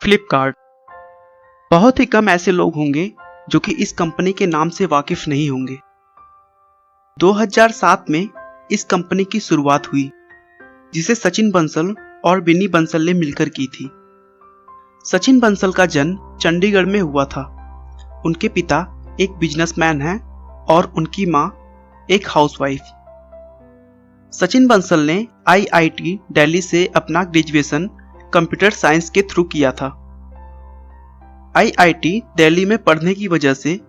फ्लिपकार्ट। बहुत ही कम ऐसे लोग होंगे जो कि इस कंपनी के नाम से वाकिफ नहीं होंगे। 2007 में इस कंपनी की शुरुआत हुई, जिसे सचिन बंसल और बिन्नी बंसल ने मिलकर की थी। सचिन बंसल का जन्म चंडीगढ़ में हुआ था। उनके पिता एक बिजनेसमैन हैं और उनकी मां एक हाउसवाइफ। सचिन बंसल ने IIT दिल्ली से अपना ग्रेजुएशन कंप्यूटर साइंस के थ्रू किया था। IIT दिल्ली में पढ़ने की वजह से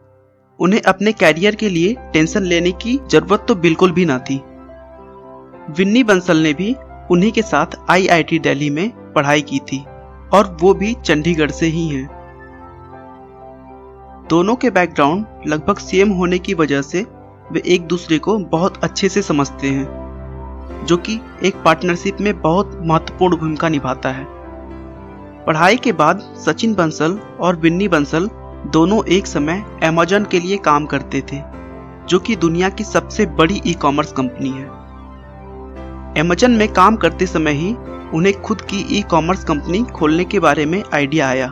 उन्हें अपने कैरियर के लिए टेंशन लेने की जरूरत तो बिल्कुल भी ना थी। विन्नी बंसल ने भी उन्हीं के साथ IIT दिल्ली में पढ़ाई की थी और वो भी चंडीगढ़ से ही हैं। दोनों के बैकग्राउंड लगभग सेम होने की वजह से वे एक दूसरे को बहुत अच्छे से समझते हैं, जो कि एक पार्टनरशिप में बहुत महत्वपूर्ण भूमिका निभाता है। पढ़ाई के बाद सचिन बंसल और विन्नी बंसल दोनों एक समय अमेज़न के लिए काम करते थे, जो कि दुनिया की सबसे बड़ी ई-कॉमर्स कंपनी है। अमेज़न में काम करते समय ही उन्हें खुद की ई-कॉमर्स कंपनी खोलने के बारे में आइडिया आया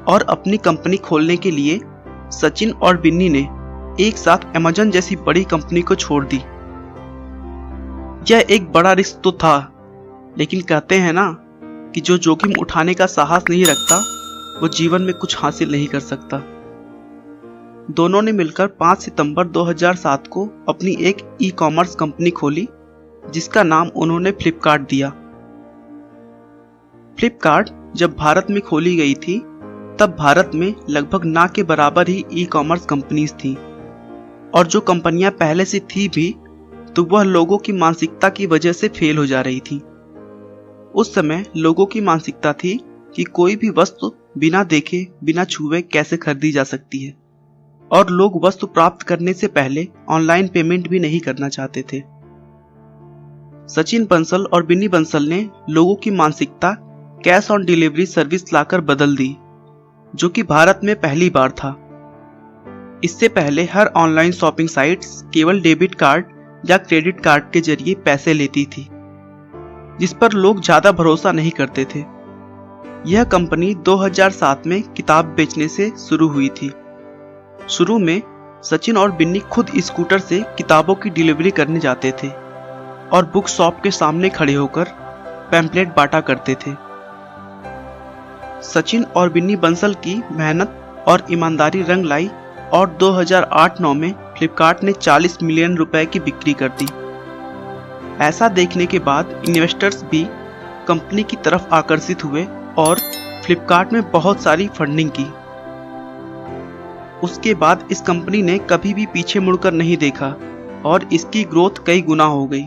और अपनी कंपनी खोलने के लिए सचिन और बिन्नी ने एक साथ अमेज़न जैसी बड़ी कंपनी को छोड़ दी। यह एक बड़ा रिस्क तो था, लेकिन कहते हैं ना कि जो जोखिम उठाने का साहस नहीं रखता वो जीवन में कुछ हासिल नहीं कर सकता। दोनों ने मिलकर 5 सितंबर 2007 को अपनी एक ई-कॉमर्स कंपनी खोली, जिसका नाम उन्होंने फ्लिपकार्ट दिया। फ्लिपकार्ट जब भारत में खोली गई थी तब भारत में लगभग ना के बराबर ही ई-कॉमर्स कंपनीज थी, और जो कंपनियां पहले से थी भी तो वह लोगों की मानसिकता की वजह से फेल हो जा रही थी। उस समय लोगों की मानसिकता थी कि कोई भी वस्तु बिना देखे बिना छुए कैसे खरीदी जा सकती है, और लोग वस्तु प्राप्त करने से पहले ऑनलाइन पेमेंट भी नहीं करना चाहते थे। सचिन बंसल और बिन्नी बंसल ने लोगों की मानसिकता कैश ऑन डिलीवरी सर्विस लाकर बदल दी, जो कि भारत में पहली बार था। इससे पहले हर ऑनलाइन शॉपिंग साइट्स केवल डेबिट कार्ड या क्रेडिट कार्ड के जरिए पैसे लेती थी, जिस पर लोग ज्यादा भरोसा नहीं करते थे। यह कंपनी 2007 में किताब बेचने से शुरू हुई थी। शुरू में सचिन और बिन्नी खुद स्कूटर से किताबों की डिलीवरी करने जाते थे और बुक शॉप के सामने खड़े होकर पैम्पलेट बांटा करते थे। सचिन और बिन्नी बंसल की मेहनत और ईमानदारी रंग लाई और 2008-9 में फ्लिपकार्ट ने 40 मिलियन रुपए की बिक्री कर दी। ऐसा देखने के बाद इन्वेस्टर्स भी कंपनी की तरफ आकर्षित हुए और फ्लिपकार्ट में बहुत सारी फंडिंग की। उसके बाद इस कंपनी ने कभी भी पीछे मुड़कर नहीं देखा और इसकी ग्रोथ कई गुना हो गई।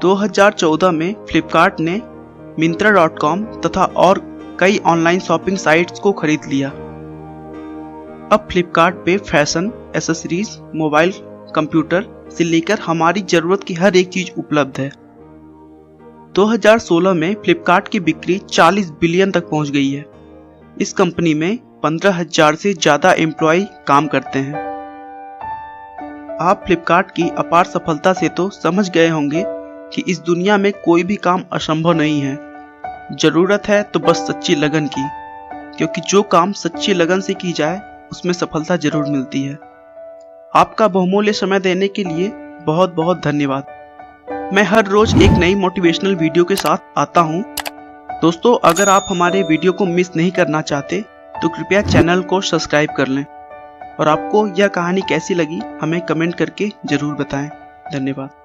2014 में फ्लिपकार्ट ने Myntra.com तथा और कई ऑनलाइन शॉपिंग साइट्स को खरीद लिया। अब फ्लिपकार्ट पे फैशन, एसेसरीज, मोबाइल, कंप्यूटर से लेकर हमारी जरूरत की हर एक चीज उपलब्ध है। 2016 में फ्लिपकार्ट की बिक्री 40 बिलियन तक पहुंच गई है। इस कंपनी में 15,000 से ज्यादा एम्प्लॉय काम करते हैं। आप फ्लिपकार्ट की अपार सफलता से तो समझ गए होंगे कि इस दुनिया में कोई भी काम असंभव नहीं है। जरूरत है तो बस सच्ची लगन की, क्योंकि जो काम सच्ची लगन से की जाए उसमें सफलता जरूर मिलती है। आपका बहुमूल्य समय देने के लिए बहुत बहुत धन्यवाद। मैं हर रोज एक नई मोटिवेशनल वीडियो के साथ आता हूँ। दोस्तों, अगर आप हमारे वीडियो को मिस नहीं करना चाहते तो कृपया चैनल को सब्सक्राइब कर लें, और आपको यह कहानी कैसी लगी हमें कमेंट करके जरूर बताएं। धन्यवाद।